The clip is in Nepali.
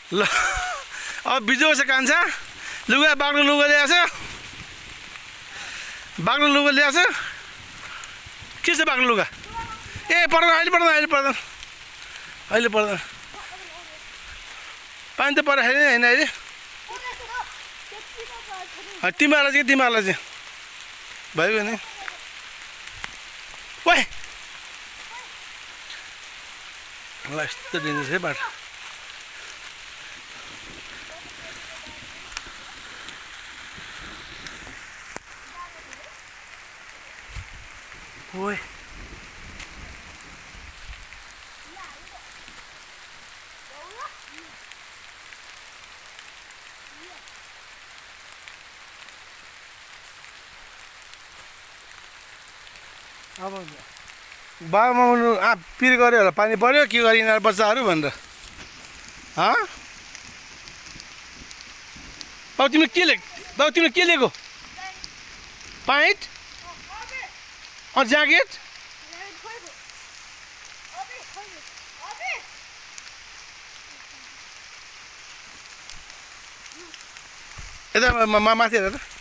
ल अब बिजो छ कान्छा लुगा बाक्लो लुगा ल्याएछ बाक्लो लुगा ल्याएछ के छ बाक्लो लुगा ए पर्दैन अहिले पर्दैन अहिले पर्दैन अहिले पर्दैन पानी त परेको छैन होइन अहिले तिमीहरूलाई चाहिँ तिमीहरूलाई चाहिँ भयो नि ओए ल यस्तो डेन्जर है बाटो ओए अब बाबामामा पिर गऱ्यो होला पानी पऱ्यो के गरी यिनीहरू बच्चाहरू भनेर बाबु तिमीले के बाबु तिमीले के लिएको पाइट ज्याकेट यता माथि हेर त